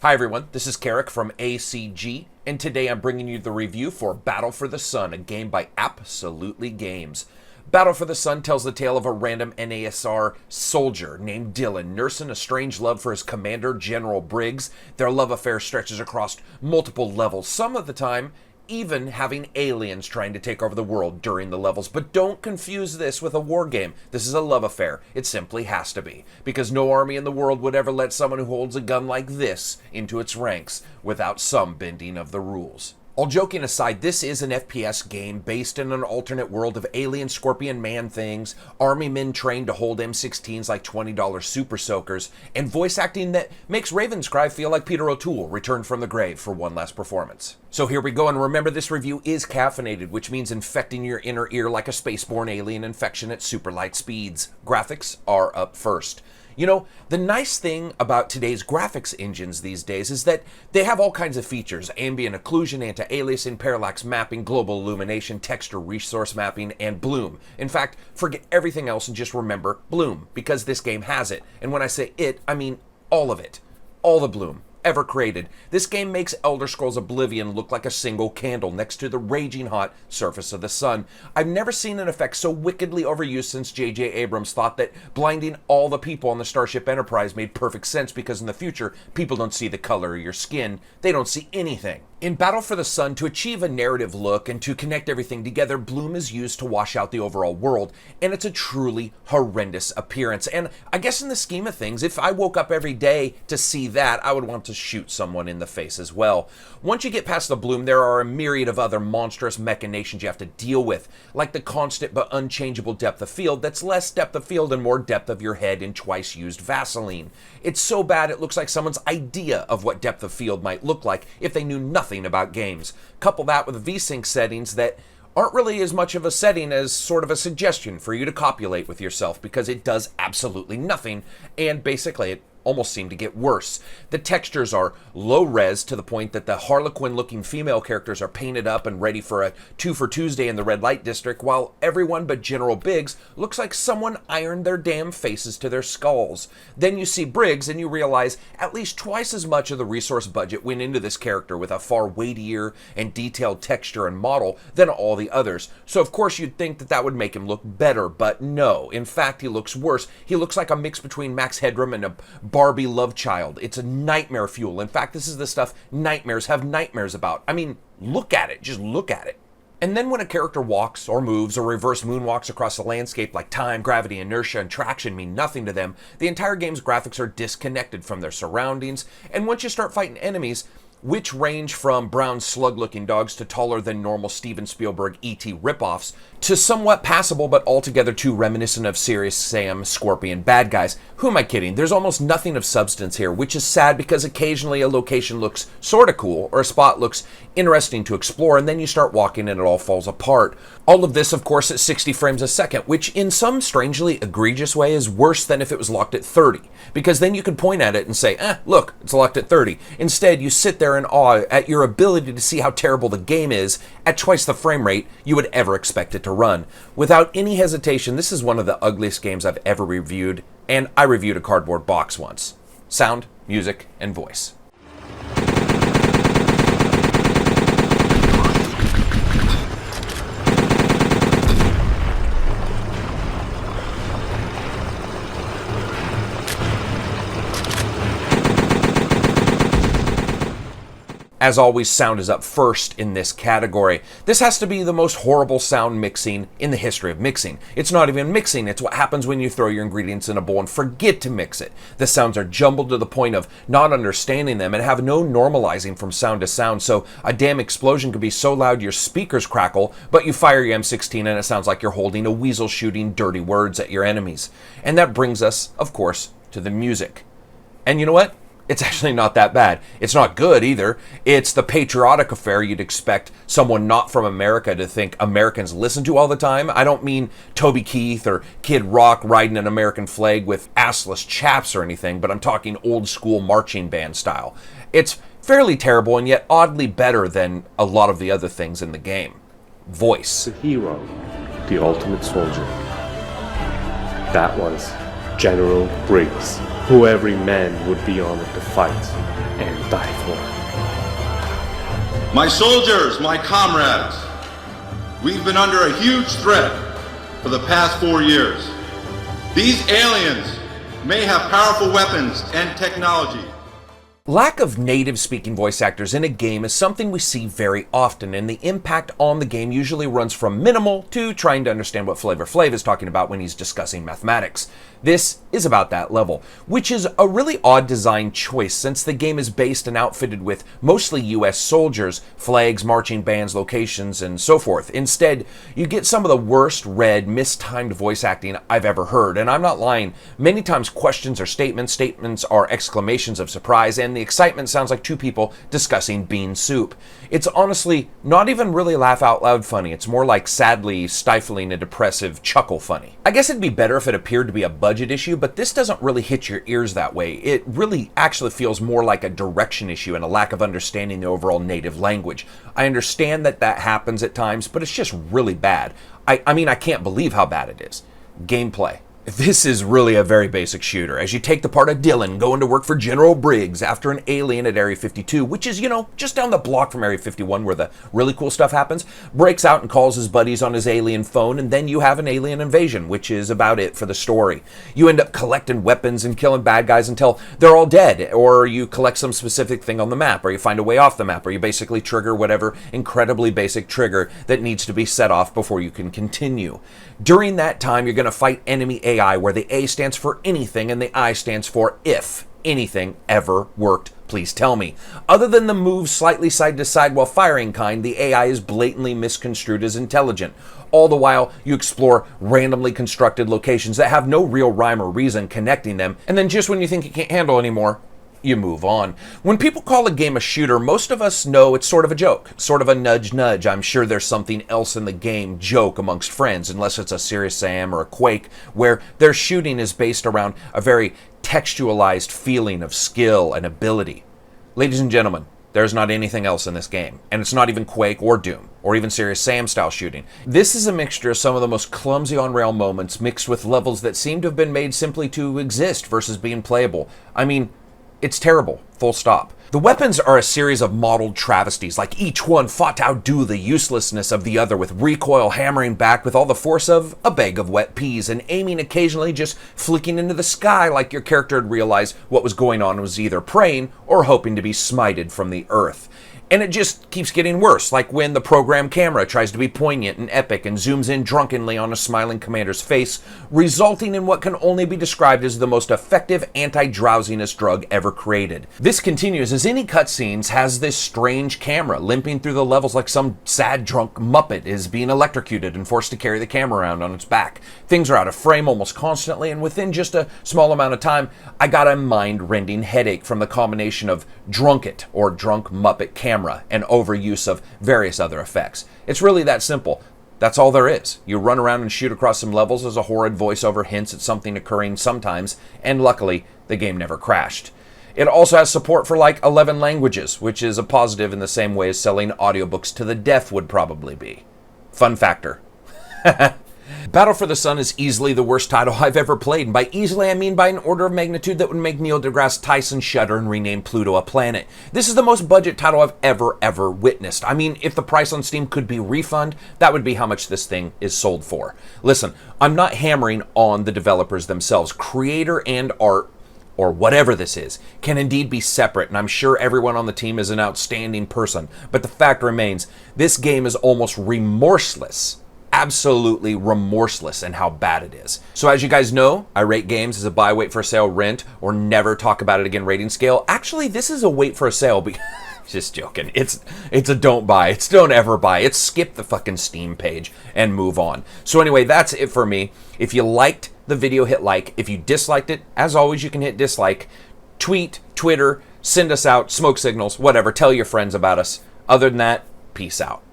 Hi everyone, this is Karak from ACG, and today I'm bringing you the review for Battle for the Sun, a game by Appsolutely Games. Battle for the Sun tells the tale of a random NASR soldier named Dylan nursing a strange love for his commander, General Briggs. Their love affair stretches across multiple levels, some of the time even having aliens trying to take over the world during the levels. But don't confuse this with a war game. This is a love affair. It simply has to be, because no army in the world would ever let someone who holds a gun like this into its ranks without some bending of the rules. All joking aside, this is an FPS game based in an alternate world of alien scorpion man things, army men trained to hold M16s like $20 super soakers, and voice acting that makes Ravenscry feel like Peter O'Toole returned from the grave for one last performance. So here we go, and remember this review is caffeinated, which means infecting your inner ear like a spaceborne alien infection at super light speeds. Graphics are up first. You know, the nice thing about today's graphics engines these days is that they have all kinds of features: ambient occlusion, anti-aliasing, parallax mapping, global illumination, texture resource mapping, and bloom. In fact, forget everything else and just remember bloom, because this game has it. And when I say it, I mean all of it. All the bloom ever created. This game makes Elder Scrolls Oblivion look like a single candle next to the raging hot surface of the sun. I've never seen an effect so wickedly overused since J.J. Abrams thought that blinding all the people on the Starship Enterprise made perfect sense, because in the future, people don't see the color of your skin. They don't see anything. In Battle for the Sun, to achieve a narrative look and to connect everything together, bloom is used to wash out the overall world, and it's a truly horrendous appearance. And I guess in the scheme of things, if I woke up every day to see that, I would want to shoot someone in the face as well. Once you get past the bloom, there are a myriad of other monstrous machinations you have to deal with, like the constant but unchangeable depth of field that's less depth of field and more depth of your head in twice used Vaseline. It's so bad it looks like someone's idea of what depth of field might look like if they knew nothing about games. Couple that with VSync settings that aren't really as much of a setting as sort of a suggestion for you to copulate with yourself, because it does absolutely nothing, and basically it almost seem to get worse. The textures are low res to the point that the Harlequin looking female characters are painted up and ready for a 2 for Tuesday in the red light district, while everyone but General Biggs looks like someone ironed their damn faces to their skulls. Then you see Briggs and you realize at least twice as much of the resource budget went into this character with a far weightier and detailed texture and model than all the others. So of course you'd think that that would make him look better, but no. In fact, he looks worse. He looks like a mix between Max Headroom and a Barbie love child. It's a nightmare fuel. In fact, this is the stuff nightmares have nightmares about. I mean, look at it. Just look at it. And then when a character walks or moves or reverse moonwalks across the landscape, like time, gravity, inertia, and traction mean nothing to them, the entire game's graphics are disconnected from their surroundings. And once you start fighting enemies, which range from brown slug-looking dogs to taller than normal Steven Spielberg E.T. ripoffs, to somewhat passable but altogether too reminiscent of Serious Sam Scorpion bad guys. Who am I kidding? There's almost nothing of substance here, which is sad, because occasionally a location looks sorta cool or a spot looks interesting to explore, and then you start walking and it all falls apart. All of this, of course, at 60 frames a second, which in some strangely egregious way is worse than if it was locked at 30, because then you could point at it and say, look, it's locked at 30. Instead, you sit there in awe at your ability to see how terrible the game is at twice the frame rate you would ever expect it to run. Without any hesitation, this is one of the ugliest games I've ever reviewed, and I reviewed a cardboard box once. Sound, music, and voice. As always, sound is up first in this category. This has to be the most horrible sound mixing in the history of mixing. It's not even mixing, it's what happens when you throw your ingredients in a bowl and forget to mix it. The sounds are jumbled to the point of not understanding them and have no normalizing from sound to sound, so a damn explosion could be so loud your speakers crackle, but you fire your M16 and it sounds like you're holding a weasel shooting dirty words at your enemies. And that brings us, of course, to the music. And you know what? It's actually not that bad. It's not good either. It's the patriotic affair you'd expect someone not from America to think Americans listen to all the time. I don't mean Toby Keith or Kid Rock riding an American flag with assless chaps or anything, but I'm talking old school marching band style. It's fairly terrible and yet oddly better than a lot of the other things in the game. Voice. The hero, the ultimate soldier. That was General Briggs, who every man would be honored to fight. and die for. My soldiers, my comrades, we've been under a huge threat for the past 4 years. These aliens may have powerful weapons and technology. Lack of native-speaking voice actors in a game is something we see very often, and the impact on the game usually runs from minimal to trying to understand what Flavor Flav is talking about when he's discussing mathematics. This is about that level, which is a really odd design choice since the game is based and outfitted with mostly US soldiers, flags, marching bands, locations, and so forth. Instead, you get some of the worst read, mistimed voice acting I've ever heard, and I'm not lying. Many times questions are statements are exclamations of surprise, and the excitement sounds like two people discussing bean soup. It's honestly not even really laugh out loud funny. It's more like sadly stifling a depressive chuckle funny. I guess it'd be better if it appeared to be a budget issue, but this doesn't really hit your ears that way. It really actually feels more like a direction issue and a lack of understanding the overall native language. I understand that happens at times, but it's just really bad. I mean, I can't believe how bad it is. Gameplay. This is really a very basic shooter, as you take the part of Dylan going to work for General Briggs after an alien at Area 52, which is, just down the block from Area 51 where the really cool stuff happens, breaks out and calls his buddies on his alien phone, and then you have an alien invasion, which is about it for the story. You end up collecting weapons and killing bad guys until they're all dead, or you collect some specific thing on the map, or you find a way off the map, or you basically trigger whatever incredibly basic trigger that needs to be set off before you can continue. During that time, you're going to fight enemy AI, where the A stands for anything and the I stands for if anything ever worked. Please tell me. Other than the move slightly side to side while firing kind, the AI is blatantly misconstrued as intelligent. All the while, you explore randomly constructed locations that have no real rhyme or reason connecting them, and then just when you think you can't handle anymore, you move on. When people call a game a shooter, most of us know it's sort of a joke, sort of a nudge. I'm sure there's something else in the game joke amongst friends, unless it's a Serious Sam or a Quake, where their shooting is based around a very textualized feeling of skill and ability. Ladies and gentlemen, there's not anything else in this game, and it's not even Quake or Doom, or even Serious Sam style shooting. This is a mixture of some of the most clumsy on-rail moments mixed with levels that seem to have been made simply to exist versus being playable. I mean, it's terrible, full stop. The weapons are a series of modeled travesties, like each one fought to outdo the uselessness of the other, with recoil hammering back with all the force of a bag of wet peas, and aiming occasionally just flicking into the sky like your character had realized what was going on and was either praying or hoping to be smited from the earth. And it just keeps getting worse, like when the program camera tries to be poignant and epic and zooms in drunkenly on a smiling commander's face, resulting in what can only be described as the most effective anti-drowsiness drug ever created. This continues as any cutscenes has this strange camera limping through the levels like some sad drunk Muppet is being electrocuted and forced to carry the camera around on its back. Things are out of frame almost constantly, and within just a small amount of time, I got a mind-rending headache from the combination of drunk-it or drunk Muppet camera and overuse of various other effects. It's really that simple. That's all there is. You run around and shoot across some levels as a horrid voiceover hints at something occurring sometimes, and luckily, the game never crashed. It also has support for like 11 languages, which is a positive in the same way as selling audiobooks to the deaf would probably be. Fun factor. Battle for the Sun is easily the worst title I've ever played, and by easily I mean by an order of magnitude that would make Neil deGrasse Tyson shudder and rename Pluto a planet. This is the most budget title I've ever witnessed. I mean, if the price on Steam could be refunded, that would be how much this thing is sold for. Listen, I'm not hammering on the developers themselves. Creator and art, or whatever this is, can indeed be separate, and I'm sure everyone on the team is an outstanding person, but the fact remains, this game is almost remorseless. Absolutely remorseless in how bad it is. So as you guys know, I rate games as a buy, wait for a sale, rent, or never talk about it again rating scale. Actually, this is a wait for a sale. Just joking. It's a don't buy. It's don't ever buy. It's skip the fucking Steam page and move on. So anyway, that's it for me. If you liked the video, hit like. If you disliked it, as always, you can hit dislike. Tweet, Twitter, send us out, smoke signals, whatever. Tell your friends about us. Other than that, peace out.